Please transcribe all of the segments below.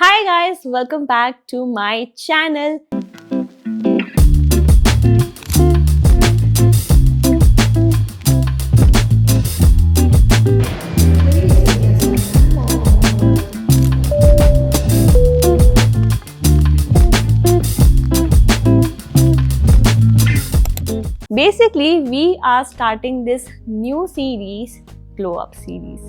Hi guys, welcome back to my channel. Basically, we are starting this new series, Glow Up series.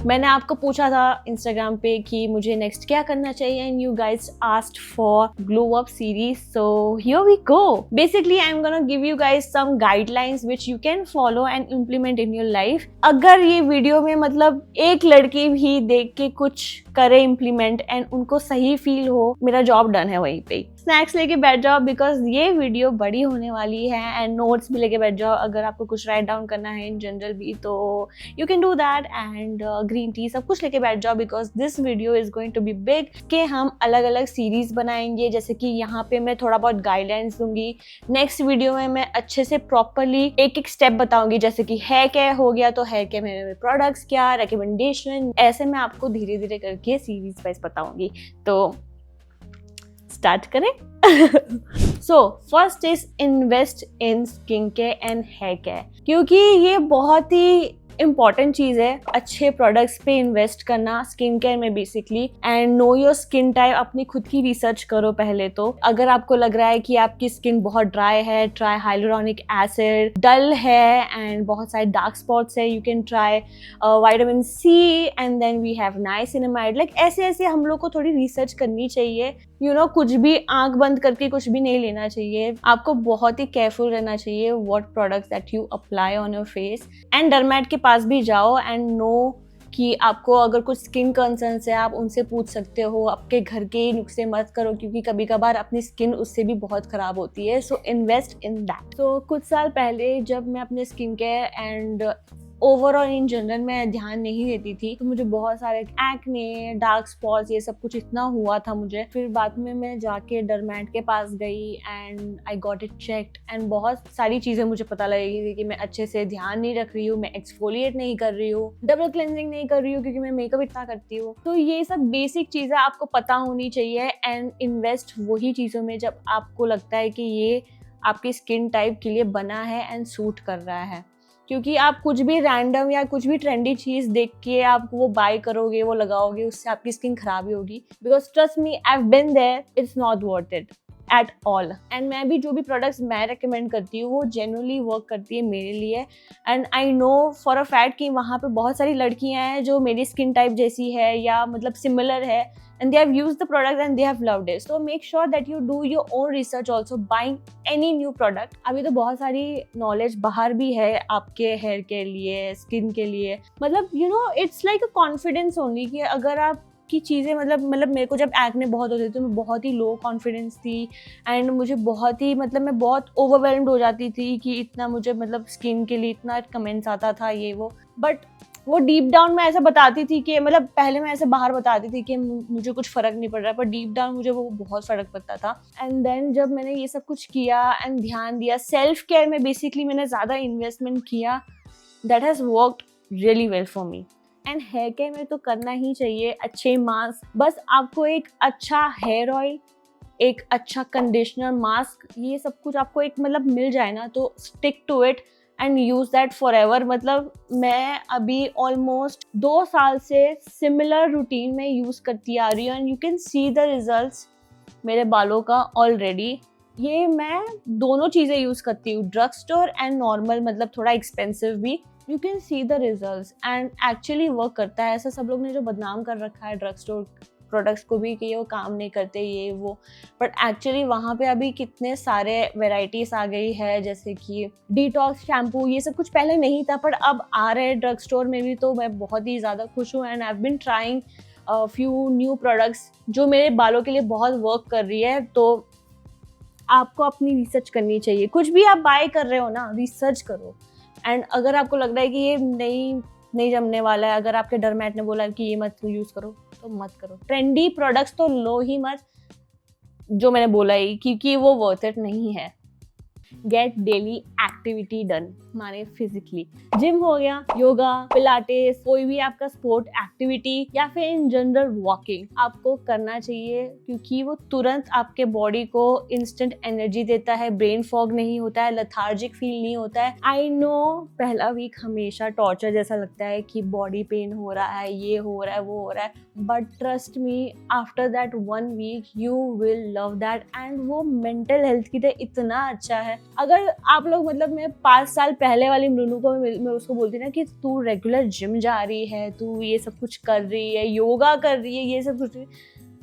मैंने आपको पूछा था Instagram पे कि मुझे नेक्स्ट क्या करना चाहिए and you guys asked for glow up series, so here we go. Basically I am gonna give you guys some guidelines which you can follow and implement in your life. अगर ये video में मतलब एक लड़की भी देख के कुछ करे इम्प्लीमेंट एंड उनको सही फील हो, मेरा जॉब डन है वहीं पे. स्नैक्स लेके बैठ जाओ बिकॉज ये वीडियो बड़ी होने वाली है एंड नोट्स भी लेके बैठ जाओ. अगर आपको कुछ राइट डाउन करना है इन जनरल भी तो you can do that, and green tea सब कुछ लेके बैठ जाओ because this video is going to be big. के हम अलग अलग सीरीज बनाएंगे, जैसे कि यहाँ पे मैं थोड़ा बहुत गाइडलाइंस दूंगी. नेक्स्ट वीडियो में मैं अच्छे से प्रॉपरली एक एक स्टेप बताऊंगी, जैसे कि हेयर केयर हो गया तो हेयर केयर में प्रोडक्ट्स क्या, रिकमेंडेशन, ऐसे मैं आपको धीरे धीरे करके सीरीज वाइज बताऊंगी. तो स्टार्ट करें. So first is invest in skin care and hair care, क्योंकि ये बहुत ही इंपॉर्टेंट चीज है. अच्छे प्रोडक्ट्स पे इन्वेस्ट करना स्किन केयर में basically, and know your skin type. अपनी खुद की रिसर्च करो पहले तो. अगर आपको लग रहा है कि आपकी स्किन बहुत ड्राई है, ट्राई हाइलुरोनिक एसिड. डल है एंड बहुत सारे डार्क स्पॉट्स है, you can try vitamin C and then we have niacinamide. Like ऐसे ऐसे हम लोग को थोड़ी रिसर्च करनी चाहिए. यू नो, कुछ भी आंख बंद करके कुछ भी नहीं लेना चाहिए. आपको बहुत ही केयरफुल रहना चाहिए what products that you apply on your face. And डर्मेट के पास भी जाओ एंड नो कि आपको अगर कुछ स्किन कंसर्न्स है आप उनसे पूछ सकते हो. आपके घर के ही नुस्खे मत करो क्योंकि कभी कभार अपनी स्किन उससे भी बहुत खराब होती है. So invest in that. तो कुछ साल पहले जब मैं अपने skin care and overall in general में ध्यान नहीं देती थी तो मुझे बहुत सारे एक्ने, डार्क स्पॉट्स, ये सब कुछ इतना हुआ था मुझे. फिर बाद में मैं जाके डर्मेट के पास गई and I got it checked and बहुत सारी चीज़ें मुझे पता लगी थी कि मैं अच्छे से ध्यान नहीं रख रही हूँ, मैं एक्सफोलिएट नहीं कर रही हूँ, डबल क्लेंजिंग नहीं कर रही हूँ क्योंकि मैं मेकअप इतना करती हूँ. तो ये सब बेसिक चीज़ें आपको पता होनी चाहिए एंड इन्वेस्ट वही चीज़ों में जब आपको लगता है कि ये आपकी स्किन टाइप के लिए बना है एंड सूट कर रहा है. क्योंकि आप कुछ भी रैंडम या कुछ भी ट्रेंडी चीज़ देख के आप वो बाय करोगे, वो लगाओगे, उससे आपकी स्किन खराब ही होगी. Because trust me, I have been there, it's not worth it at all. And मैं भी जो भी प्रोडक्ट्स मैं रेकमेंड करती हूँ वो जेन्युइनली वर्क करती है मेरे लिए. And I know for a fact कि वहाँ पे बहुत सारी लड़कियाँ हैं जो मेरी स्किन टाइप जैसी है या मतलब सिमिलर है, and they have used the product and they have loved it. So make sure that you do your own research also buying any new product. अभी तो बहुत सारी नॉलेज बाहर भी है आपके हेयर के लिए, स्किन के लिए. मतलब you know it's like a confidence only कि अगर आप की चीज़ें मतलब मेरे को जब एक्ने बहुत होते थे तो मैं बहुत ही लो कॉन्फिडेंस थी एंड मुझे बहुत ही मतलब मैं बहुत ओवरवेल्म्ड हो जाती थी कि इतना मुझे मतलब स्किन के लिए इतना कमेंट्स आता था ये वो. बट वो डीप डाउन में ऐसा बताती थी कि मतलब पहले मैं ऐसे बाहर बताती थी कि मुझे कुछ फर्क नहीं पड़ रहा, पर डीप डाउन मुझे वो बहुत फर्क पड़ता था. एंड देन जब मैंने ये सब कुछ किया एंड ध्यान दिया सेल्फ केयर में, बेसिकली मैंने ज़्यादा इन्वेस्टमेंट किया, that has worked really well for me. And hair care में तो करना ही चाहिए अच्छे मास्क. बस आपको एक अच्छा हेयर ऑयल, एक अच्छा कंडीशनर, मास्क, ये सब कुछ आपको एक मतलब मिल जाए ना तो stick to it and use that forever. मतलब मैं अभी ऑलमोस्ट 2 साल से सिमिलर रूटीन में यूज करती आ रही हूँ and you can see the results मेरे बालों का ऑलरेडी. ये मैं दोनों चीज़ें यूज करती हूँ, ड्रग स्टोर एंड नॉर्मल, मतलब थोड़ा एक्सपेंसिव भी. You can see the results and actually work करता है. ऐसा सब लोग ने जो बदनाम कर रखा है ड्रग स्टोर प्रोडक्ट्स को भी कि वो काम नहीं करते ये वो, बट एक्चुअली वहाँ पे अभी कितने सारे वेराइटीज आ गई है, जैसे कि डिटॉक्स शैम्पू, ये सब कुछ पहले नहीं था पर अब आ रहे हैं ड्रग स्टोर में भी. तो मैं बहुत ही ज़्यादा खुश हूँ and I have been trying few new products जो मेरे बालों के लिए बहुत वर्क कर रही है. तो आपको अपनी रिसर्च करनी चाहिए. कुछ भी आप बाय कर रहे हो ना, रिसर्च करो. एंड अगर आपको लग रहा है कि ये नहीं जमने वाला है, अगर आपके डर्मेट ने बोला कि ये मत यूज़ करो तो मत करो. ट्रेंडी प्रोडक्ट्स तो लो ही मत, जो मैंने बोला ही, क्योंकि वो वर्थ इट नहीं है. गेट डेली एक्टिविटी डन, माने फिजिकली जिम हो गया, योगा, पिलाटेस, कोई भी आपका स्पोर्ट एक्टिविटी या फिर इन जनरल वॉकिंग आपको करना चाहिए, क्योंकि वो तुरंत आपके बॉडी को इंस्टेंट एनर्जी देता है, ब्रेन फॉग नहीं होता है, लेथार्जिक फील नहीं होता है। आई नो पहला वीक हमेशा टॉर्चर जैसा लगता है कि बॉडी पेन हो रहा है, ये हो रहा है, वो हो रहा है, but trust me after that 1 week you will love that. And वो मेंटल हेल्थ की तरह इतना अच्छा है। अगर आप लोग मतलब मैं 5 साल पहले वाली मृनु को मैं उसको बोलती ना कि तू रेगुलर जिम जा रही है, तू ये सब कुछ कर रही है, योगा कर रही है, ये सब कुछ,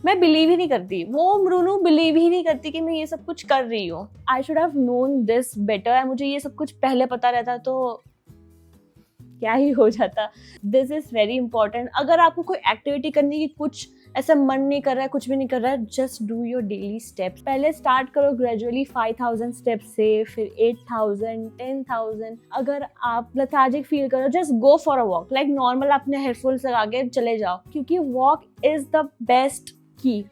मैं बिलीव ही नहीं करती। वो मृनु बिलीव ही नहीं करती कि मैं ये सब कुछ कर रही हूँ। I should have known this better. मुझे ये सब कुछ पहले पता रहता तो क्या ही हो जाता। This is very important. अगर आपको कोई एक्टिविटी करने की कुछ ऐसा मन नहीं कर रहा है, कुछ भी नहीं कर रहा है, just do your daily steps. पहले स्टार्ट करो ग्रेजुअली 5000 स्टेप्स से, फिर 8000, 10,000। अगर आप लेथार्जिक फील करो, just go for a walk, like normal अपने हेडफोन्स लगा के चले जाओ, क्योंकि वॉक इज द बेस्ट की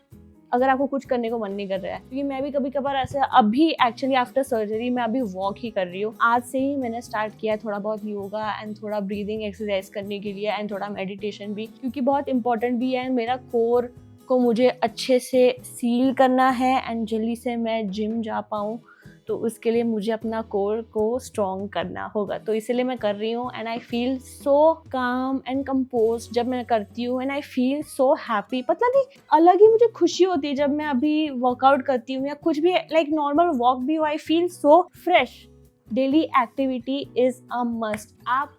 अगर आपको कुछ करने को मन नहीं कर रहा है। क्योंकि मैं भी कभी कभार ऐसे, अभी एक्चुअली आफ्टर सर्जरी मैं अभी वॉक ही कर रही हूँ। आज से ही मैंने स्टार्ट किया थोड़ा बहुत योगा एंड थोड़ा ब्रीदिंग एक्सरसाइज करने के लिए एंड थोड़ा मेडिटेशन भी, क्योंकि बहुत इंपॉर्टेंट भी है। मेरा कोर को मुझे अच्छे से सील करना है एंड जल्दी से मैं जिम जा पाऊँ, तो उसके लिए मुझे अपना कोर को स्ट्रॉन्ग करना होगा। तो इसलिए मैं कर रही हूँ एंड आई फील सो काम एंड कंपोज जब मैं करती हूँ and I feel so happy. पता नहीं अलग ही मुझे खुशी होती है जब मैं अभी वर्कआउट करती हूँ या कुछ भी, लाइक नॉर्मल वॉक भी हो, I feel so fresh. Daily activity is a must. आप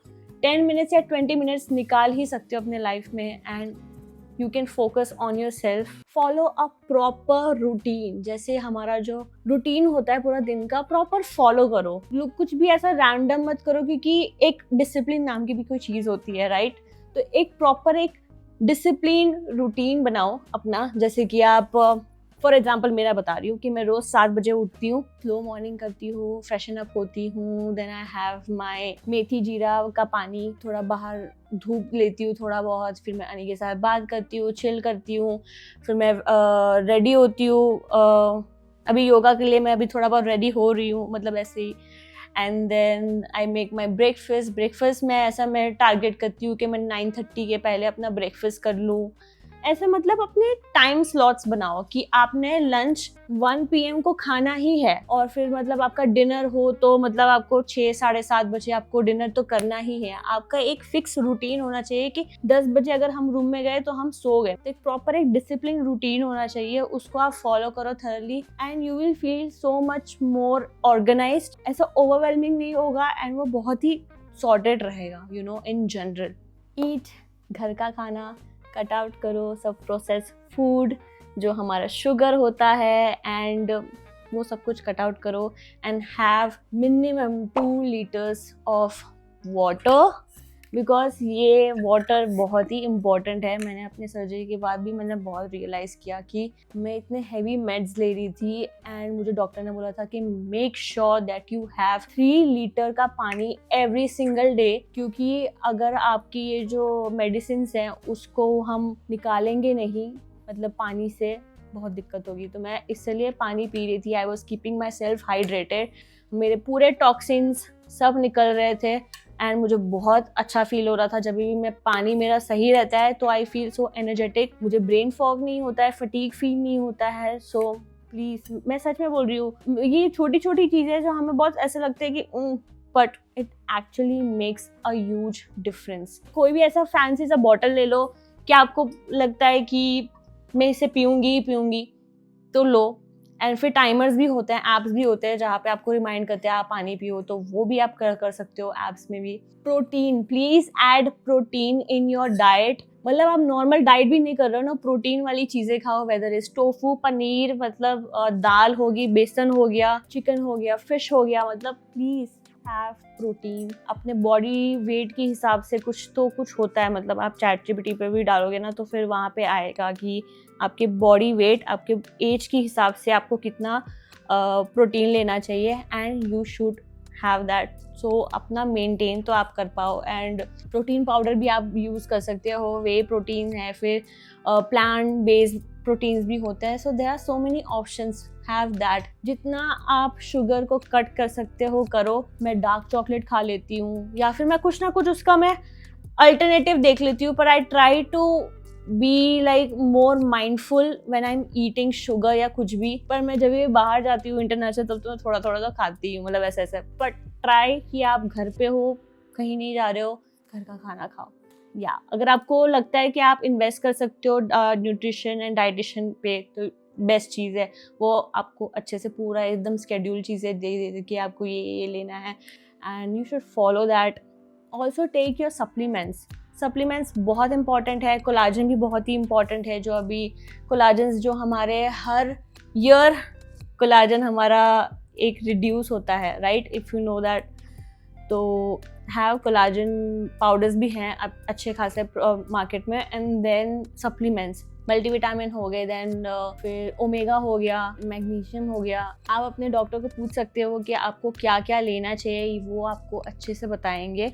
10 मिनट्स या 20 मिनट्स निकाल ही सकते हो अपने लाइफ में and you can focus on yourself. Follow a proper routine. जैसे हमारा जो रूटीन होता है पूरा दिन का, प्रॉपर फॉलो करो। लोग कुछ भी ऐसा रैंडम मत करो, क्योंकि एक डिसिप्लिन नाम की भी कोई चीज़ होती है, राइट? तो एक प्रॉपर एक डिसिप्लिन रूटीन बनाओ अपना। जैसे कि आप फॉर एग्जाम्पल मेरा बता रही हूँ कि मैं रोज़ 7 बजे उठती हूँ, स्लो मॉर्निंग करती हूँ, फ्रेशन अप होती हूँ, देन आई हैव माई मेथी जीरा का पानी, थोड़ा बाहर धूप लेती हूँ थोड़ा बहुत, फिर मैं अनी के साथ बात करती हूँ, चिल करती हूँ, फिर मैं रेडी होती हूँ। अभी योगा के लिए मैं अभी थोड़ा बहुत रेडी हो रही हूँ, मतलब ऐसे ही। And then I make my breakfast में ऐसा मैं टारगेट करती हूँ कि मैं 9:30 के पहले अपना ब्रेकफास्ट कर लूँ। ऐसे मतलब अपने टाइम स्लॉट्स बनाओ कि आपने लंच 1 PM को खाना ही है, और फिर मतलब आपका डिनर हो तो मतलब आपको 6 साढ़े 7 बजे आपको डिनर तो करना ही है। आपका एक फिक्स रूटीन होना चाहिए कि 10 बजे अगर हम रूम में गए तो हम सो गए। तो एक प्रॉपर एक डिसिप्लिन रूटीन होना चाहिए, उसको आप फॉलो करो thoroughly and you will feel so much more organized. ऐसा ओवरवेलमिंग नहीं होगा एंड वो बहुत ही सॉर्टेड रहेगा, you know, in general. Eat घर का खाना, कट आउट करो सब प्रोसेस फूड जो हमारा शुगर होता है एंड वो सब कुछ कट आउट करो and have minimum 2 litres of water, because ये वाटर बहुत ही इम्पॉर्टेंट है। मैंने अपने सर्जरी के बाद भी मैंने बहुत रियलाइज़ किया कि मैं इतने हैवी मेड्स ले रही थी एंड मुझे डॉक्टर ने बोला था कि make sure that you have 3 litre का पानी एवरी सिंगल डे, क्योंकि अगर आपकी ये जो मेडिसिन हैं उसको हम निकालेंगे नहीं, मतलब पानी से बहुत दिक्कत होगी। तो मैं इसलिए पानी पी रही थी। I was keeping my self hydrated. मेरे पूरे टॉक्सिन्स सब निकल रहे थे एंड मुझे बहुत अच्छा फील हो रहा था। जब भी मैं पानी मेरा सही रहता है तो आई फील सो एनर्जेटिक, मुझे ब्रेन फॉग नहीं होता है, फटीग फील नहीं होता है। सो प्लीज़, मैं सच में बोल रही हूँ, ये छोटी छोटी चीज़ें जो हमें बहुत ऐसे लगते हैं कि but it actually makes a huge difference. कोई भी ऐसा फैंसी सा बॉटल ले लो कि आपको लगता है कि मैं इसे पीऊँगी तो लो, एंड फिर टाइमर्स भी होते हैं, ऐप्स भी होते हैं जहाँ पे आपको रिमाइंड करते हैं आप पानी पियो, तो वो भी आप कर सकते हो ऐप्स में भी। Protein, please add protein in your diet. मतलब आप नॉर्मल डाइट भी नहीं कर रहे हो ना, प्रोटीन वाली चीज़ें खाओ, वेदर इज टोफू, पनीर, मतलब दाल होगी, बेसन हो गया, चिकन हो गया, फिश हो गया, मतलब प्लीज़ हैव प्रोटीन। अपने बॉडी वेट के हिसाब से कुछ होता है, मतलब आप ChatGPT पे भी डालोगे ना तो फिर वहाँ पे आएगा कि आपके बॉडी वेट, आपके एज के हिसाब से आपको कितना प्रोटीन लेना चाहिए and you should have that, so अपना मेंटेन तो आप कर पाओ। एंड प्रोटीन पाउडर भी आप यूज़ कर सकते हो, वे प्रोटीन है, फिर प्लांट बेस्ड प्रोटीन्स भी होते हैं। So there are so many options, have that. जितना आप शुगर को कट कर सकते हो करो। मैं डार्क चॉकलेट खा लेती हूँ, या फिर मैं कुछ ना कुछ उसका मैं अल्टरनेटिव देख लेती हूँ, पर I try to be like more mindful when I am eating sugar या कुछ भी। पर मैं जब भी बाहर जाती हूँ इंटरनेशनल, तब तो मैं थोड़ा थोड़ा तो खाती हूँ, मतलब ऐसे ऐसे। बट ट्राई कि आप घर पे हो, कहीं नहीं जा रहे हो, घर का खाना खाओ। या अगर आपको लगता है कि आप इन्वेस्ट कर सकते हो न्यूट्रिशन एंड डाइटिशियन पे, तो बेस्ट चीज़ है वो आपको अच्छे से पूरा एकदम स्केड्यूल चीज़ें दे दे कि आपको ये लेना है, and you should follow that. Also take your supplements बहुत इंपॉर्टेंट है। कोलाजन भी बहुत ही इंपॉर्टेंट है, जो अभी कोलाजन जो हमारे हर ईयर कोलाजन हमारा एक रिड्यूस होता है, right, if you know that. तो हैव कोलाजन पाउडर्स भी हैं अच्छे खासे मार्केट में। एंड देन सप्लीमेंट्स, मल्टीविटामिन हो गए, देन फिर ओमेगा हो गया, मैग्नीशियम हो गया। आप अपने डॉक्टर को पूछ सकते हो कि आपको क्या क्या लेना चाहिए, वो आपको अच्छे से बताएंगे।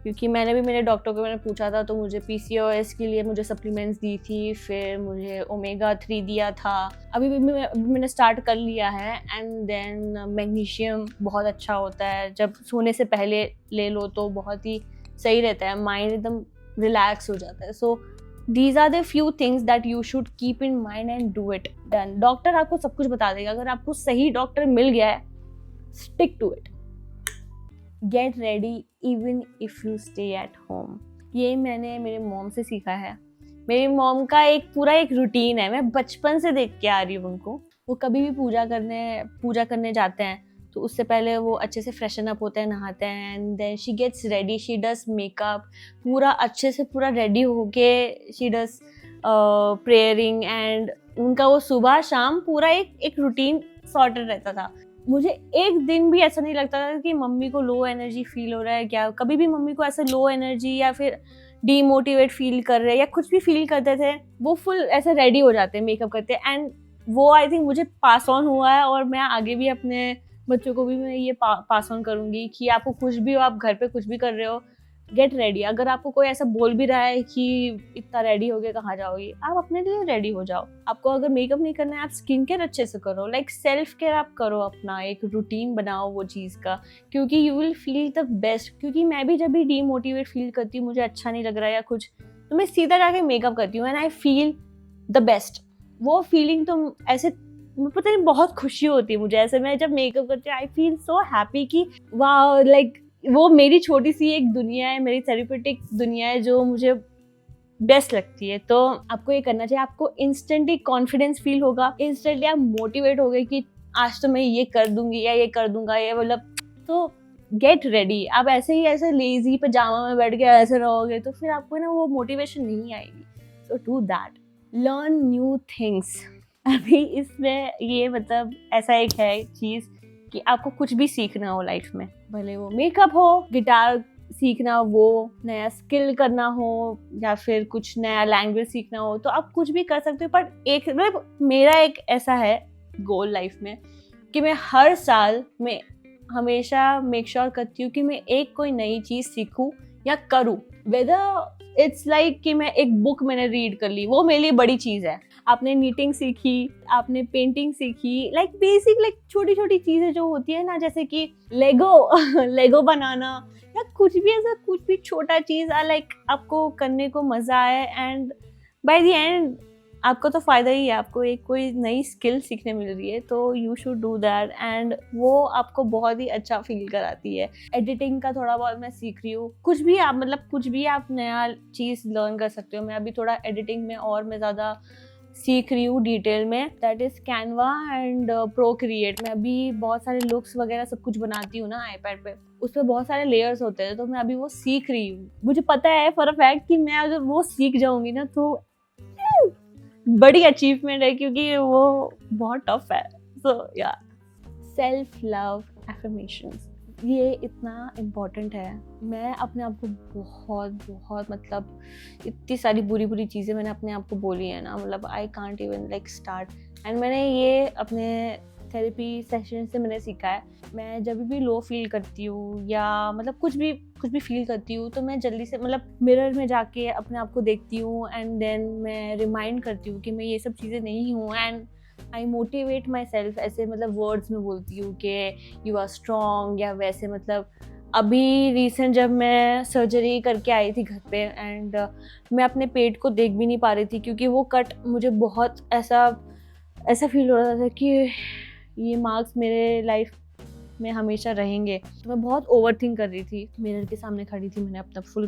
क्योंकि मैंने भी मेरे डॉक्टर को मैंने पूछा था, तो मुझे PCOS के लिए मुझे सप्लीमेंट्स दी थी, फिर मुझे ओमेगा 3 दिया था। अभी मैंने स्टार्ट कर लिया है। एंड देन मैग्नीशियम बहुत अच्छा होता है, जब सोने से पहले ले लो तो बहुत ही सही रहता है, माइंड एकदम रिलैक्स हो जाता है। So these are the few things that you should keep in mind and do it. Done. Doctor आपको सब कुछ बता देगा, अगर आपको सही डॉक्टर मिल गया है, stick to it. Get ready even if you stay at home. ये मैंने मेरे मॉम से सीखा है। मेरी मॉम का एक रूटीन है, मैं बचपन से देख के आ रही हूँ उनको। वो कभी भी पूजा करने जाते हैं तो उससे पहले वो अच्छे से फ्रेशन अप होते हैं, नहाते हैं, and then she gets ready, she does makeup, पूरा अच्छे से पूरा रेडी होके शी डज प्रेयरिंग। एंड उनका वो सुबह शाम पूरा एक रूटीन सॉर्टेड रहता था। मुझे एक दिन भी ऐसा नहीं लगता था कि मम्मी को लो एनर्जी फील हो रहा है क्या। कभी भी मम्मी को ऐसा लो एनर्जी या फिर डीमोटिवेट फील कर रहे हैं या कुछ भी फील करते थे, वो फुल ऐसे रेडी हो जाते हैं, मेकअप करते हैं। एंड वो आई थिंक मुझे पास ऑन हुआ है, और मैं आगे भी अपने बच्चों को भी मैं ये पास ऑन करूँगी कि आपको कुछ भी हो, आप घर पे कुछ भी कर रहे हो, गेट रेडी। अगर आपको कोई ऐसा बोल भी रहा है कि इतना रेडी हो गए कहाँ जाओगी, आप अपने लिए रेडी हो जाओ। आपको अगर मेकअप नहीं करना है, आप स्किन केयर अच्छे से करो, लाइक सेल्फ केयर आप करो, अपना एक रूटीन बनाओ वो चीज़ का, क्योंकि you will feel the best. क्योंकि मैं भी जब भी डीमोटिवेट फील करती हूँ, मुझे अच्छा नहीं लग रहा है या कुछ, तो मैं सीधा जाके मेकअप करती हूँ and I feel the best. वो फीलिंग तो ऐसे पता नहीं बहुत खुशी होती है मुझे ऐसे। मैं जब मेकअप करती हूँ आई फील सो हैप्पी कि वाह, लाइक वो मेरी छोटी सी एक दुनिया है, मेरी थेरेप्यूटिक दुनिया है जो मुझे बेस्ट लगती है। तो आपको ये करना चाहिए। आपको इंस्टेंटली कॉन्फिडेंस फील होगा, इंस्टेंटली आप मोटिवेट हो गए कि आज तो मैं ये कर दूंगी या ये कर दूंगा, ये मतलब। तो गेट रेडी। आप ऐसे ही ऐसे लेजी पजामा में बैठ के ऐसे रहोगे तो फिर आपको ना वो मोटिवेशन नहीं आएगी। So do that, learn new things. अभी इसमें ये मतलब ऐसा एक है चीज़ कि आपको कुछ भी सीखना हो लाइफ में, भले वो मेकअप हो, गिटार सीखना, वो नया स्किल करना हो, या फिर कुछ नया लैंग्वेज सीखना हो, तो आप कुछ भी कर सकते हो। पर एक मतलब मेरा एक ऐसा है गोल लाइफ में कि मैं हर साल में हमेशा मेक श्योर करती हूँ कि मैं एक कोई नई चीज़ सीखूँ या करूँ। वेदर इट्स लाइक कि मैं एक बुक मैंने रीड कर ली, वो मेरे लिए बड़ी चीज़ है। आपने नीटिंग सीखी, आपने पेंटिंग सीखी, लाइक बेसिक लाइक छोटी छोटी चीज़ें जो होती है ना, जैसे कि लेगो बनाना या कुछ भी ऐसा, कुछ भी छोटा चीज़ लाइक आपको करने को मज़ा आए, एंड बाय द एंड आपको तो फ़ायदा ही है। आपको एक कोई नई स्किल सीखने मिल रही है, तो you should do that, and वो आपको बहुत ही अच्छा फील कराती है। एडिटिंग का थोड़ा बहुत मैं सीख रही हूँ। कुछ भी आप नया चीज़ लर्न कर सकते हो। मैं अभी थोड़ा एडिटिंग में और मैं ज़्यादा सीख रही हूँ डिटेल में, that is Canva and Procreate. मैं अभी बहुत सारे लुक्स वगैरह सब कुछ बनाती हूँ ना आईपैड पे, उस पर बहुत सारे लेयर्स होते हैं, तो मैं अभी वो सीख रही हूँ। मुझे पता है फॉर अ फैक्ट कि मैं अगर वो सीख जाऊँगी ना तो बड़ी अचीवमेंट है, क्योंकि वो बहुत टफ है। सो या, सेल्फ लव एफर्मेशंस, ये इतना इम्पॉर्टेंट है। मैं अपने आप को बहुत मतलब इतनी सारी बुरी चीज़ें मैंने अपने आप को बोली है ना, मतलब I can't even like start. And मैंने ये अपने थेरेपी सेशन से मैंने सीखा है। मैं जब भी लो फील करती हूँ या मतलब कुछ भी फील करती हूँ तो मैं जल्दी से मतलब मिरर में जाके अपने आप को देखती हूँ एंड देन मैं रिमाइंड करती हूँ कि मैं ये सब चीज़ें नहीं हूँ and I motivate my self. ऐसे मतलब वर्ड्स में बोलती हूँ कि यू आर स्ट्रॉन्ग या वैसे। मतलब अभी रिसेंट जब मैं सर्जरी करके आई थी घर पे एंड मैं अपने पेट को देख भी नहीं पा रही थी क्योंकि वो कट मुझे बहुत ऐसा फील हो रहा था कि ये मार्क्स मेरे लाइफ में हमेशा रहेंगे। तो मैं बहुत ओवर थिंक कर रही थी। मिरर के सामने खड़ी थी, मैंने अपना फुल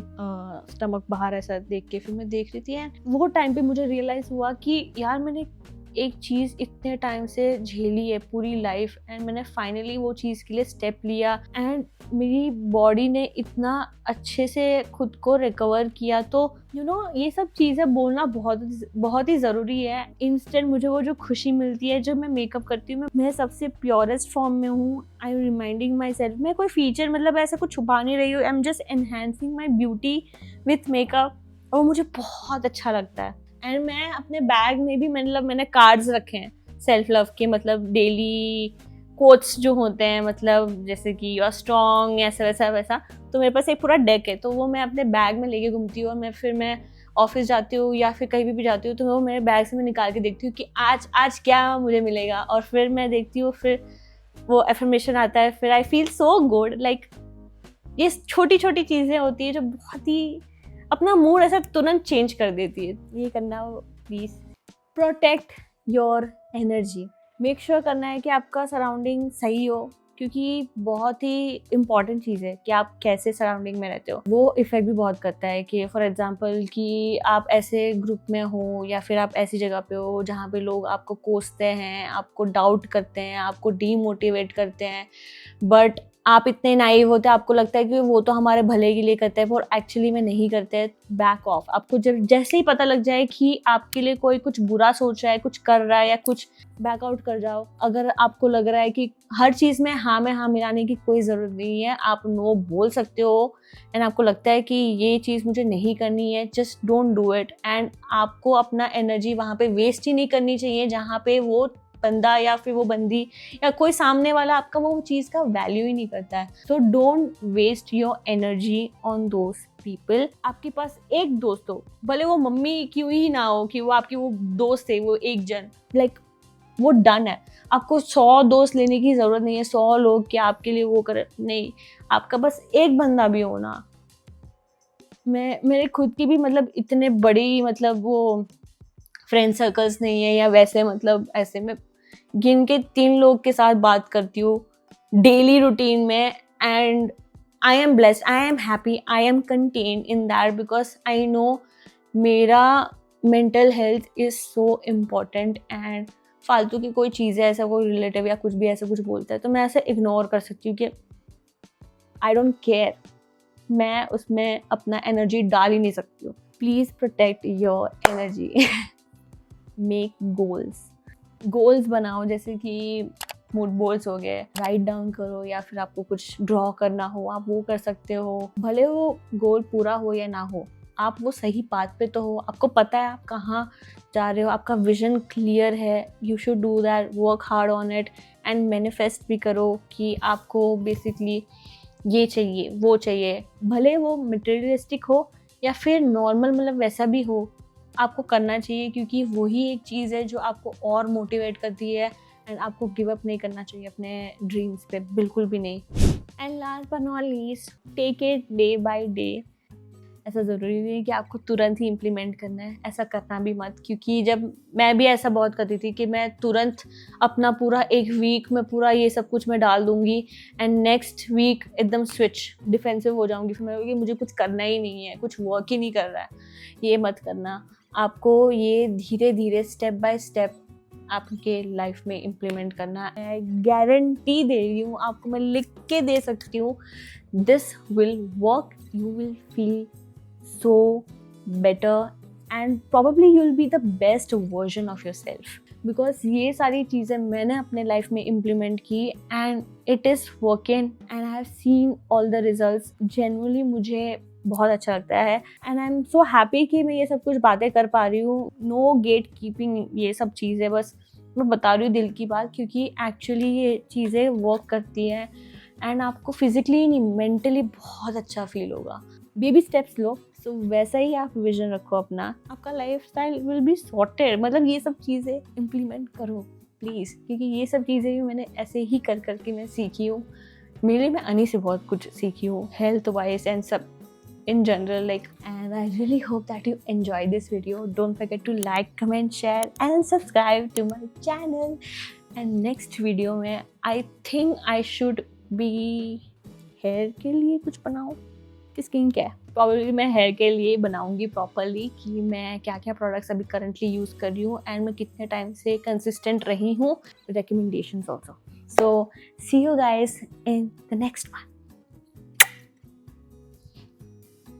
स्टमक बाहर ऐसा देख के फिर मैं देख रही थी एंड वो टाइम पे मुझे रियलाइज़ हुआ कि यार मैंने एक चीज़ इतने टाइम से झेली है पूरी लाइफ एंड मैंने फाइनली वो चीज़ के लिए स्टेप लिया एंड मेरी बॉडी ने इतना अच्छे से खुद को रिकवर किया। तो ये सब चीज़ें बोलना बहुत ही ज़रूरी है। इंस्टेंट मुझे वो जो खुशी मिलती है जब मैं मेकअप करती हूँ, मैं सबसे प्योरेस्ट फॉर्म में हूँ। I am reminding my self, मैं कोई फीचर मतलब ऐसा कुछ छुपा नहीं रही हूँ। I am just enhancing my beauty with makeup और मुझे बहुत अच्छा लगता है। एंड मैं अपने बैग में भी मैंने कार्ड्स रखे हैं सेल्फ लव के, मतलब डेली कोट्स जो होते हैं, मतलब जैसे कि यू आर स्ट्रॉन्ग ऐसा वैसा। तो मेरे पास एक पूरा डेक है, तो वो मैं अपने बैग में लेके घूमती हूँ। और फिर मैं ऑफिस जाती हूँ या फिर कहीं भी जाती हूँ तो वो मेरे बैग से मैं निकाल के देखती हूँ कि आज क्या मुझे मिलेगा। और फिर मैं देखती हूँ, फिर वो एफर्मेशन आता है, फिर I feel so good. Like ये छोटी छोटी चीज़ें होती है जो बहुत ही अपना मूड ऐसा तुरंत चेंज कर देती है। ये करना please. Protect your energy. Make sure करना है कि आपका सराउंडिंग सही हो, क्योंकि बहुत ही इम्पॉर्टेंट चीज़ है कि आप कैसे सराउंडिंग में रहते हो। वो इफ़ेक्ट भी बहुत करता है कि फॉर एग्जांपल कि आप ऐसे ग्रुप में हो या फिर आप ऐसी जगह पे हो जहाँ पे लोग आपको कोसते हैं, आपको डाउट करते हैं, आपको डीमोटिवेट करते हैं, बट आप इतने नाइव होते हैं, आपको लगता है कि वो तो हमारे भले के लिए करते हैं पर एक्चुअली में नहीं करते हैं। Back of. आपको जब जैसे ही पता लग जाए कि आपके लिए कोई कुछ बुरा सोच रहा है, कुछ कर रहा है या कुछ, बैक आउट कर जाओ। अगर आपको लग रहा है कि हर चीज़ में हाँ में हाँ मिलाने की कोई ज़रूरत नहीं है, आप नो बोल सकते हो। एंड आपको लगता है कि ये चीज़ मुझे नहीं करनी है, just don't do it. And आपको अपना एनर्जी वहाँ पे वेस्ट ही नहीं करनी चाहिए जहाँ पे वो बंदा या फिर वो बंदी या कोई सामने वाला आपका वो चीज़ का वैल्यू ही नहीं करता है। So don't waste your energy on those people. आपके पास एक दोस्त हो, भले वो मम्मी क्यों ही ना हो कि वो आपकी वो दोस्त है, वो एक जन, लाइक वो डन है। आपको 100 दोस्त लेने की ज़रूरत नहीं है, 100 लोग कि आपके लिए वो करे, नहीं। आपका बस एक बंदा भी हो ना। मेरे खुद की भी मतलब इतने बड़ी मतलब वो फ्रेंड सर्कल्स नहीं है या वैसे, मतलब ऐसे में गिन के 3 लोग के साथ बात करती हूँ डेली रूटीन में। And I am blessed, I am happy, I am contented in that because I know मेरा mental health is so important. And फालतू की कोई चीज़ें, ऐसा कोई रिलेटिव या कुछ भी ऐसा कुछ बोलता है तो मैं ऐसे इग्नोर कर सकती हूँ कि आई डोंट केयर, मैं उसमें अपना एनर्जी डाल ही नहीं सकती हूँ। Please protect your energy. Make goals बनाओ, जैसे कि मूड बोर्ड्स हो गए, राइट डाउन करो, या फिर आपको कुछ ड्रॉ करना हो आप वो कर सकते हो। भले वो गोल पूरा हो या ना हो, आप वो सही पाथ पे तो हो, आपको पता है आप कहाँ जा रहे हो, आपका विजन क्लियर है। You should do that, work hard on it and manifest भी करो कि आपको बेसिकली ये चाहिए वो चाहिए। भले वो मटेरियलिस्टिक हो या फिर नॉर्मल, मतलब वैसा भी हो, आपको करना चाहिए, क्योंकि वही एक चीज़ है जो आपको और मोटिवेट करती है। एंड आपको गिव अप नहीं करना चाहिए अपने ड्रीम्स पे, बिल्कुल भी नहीं। And last but not least, take it day by day. ऐसा ज़रूरी नहीं है कि आपको तुरंत ही इम्प्लीमेंट करना है, ऐसा करना भी मत। क्योंकि जब मैं भी ऐसा बहुत करती थी कि मैं तुरंत अपना पूरा एक वीक में पूरा ये सब कुछ मैं डाल दूंगी एंड नेक्स्ट वीक एकदम स्विच डिफेंसिव हो जाऊंगी। फिर मैं बोलूँगी मुझे कुछ करना ही नहीं है, कुछ वर्क ही नहीं कर रहा है। ये मत करना। आपको ये धीरे धीरे स्टेप बाय स्टेप आपके लाइफ में इम्प्लीमेंट करना है। गारंटी दे रही हूँ आपको, मैं लिख के दे सकती हूँ, this will work. You will feel so better and probably you'll be the best version of yourself, because ये सारी चीज़ें मैंने अपने लाइफ में इम्प्लीमेंट की and it is working and I have seen all the results. Genuinely मुझे बहुत अच्छा लगता है and I'm so happy कि मैं ये सब कुछ बातें कर पा रही हूँ। No gate keeping, ये सब चीज़ें बस मैं बता रही हूँ दिल की बात, क्योंकि एक्चुअली ये चीज़ें वर्क करती हैं एंड आपको फिजिकली नहीं मेंटली बहुत अच्छा फील होगा। बेबी स्टेप्स लो, सो वैसा ही आप विजन रखो अपना, आपका life style will be sorted. मतलब ये सब चीज़ें इम्प्लीमेंट करो प्लीज़, क्योंकि ये सब चीज़ें भी मैंने ऐसे ही कर करके मैं सीखी हूँ। मेरे मैं अनी से बहुत कुछ सीखी हूँ, हेल्थ वाइज एंड सब in general, like, and I really hope that you enjoy this video. Don't forget to like, comment, share and subscribe to my channel. And next video में I think I should be hair के लिए कुछ बनाऊँ कि skin care, probably मैं hair के लिए बनाऊंगी प्रॉपरली कि मैं क्या क्या प्रोडक्ट्स अभी करंटली यूज़ कर रही हूँ एंड मैं कितने टाइम से कंसिस्टेंट रही हूँ, recommendations also. So see you guys in the next one.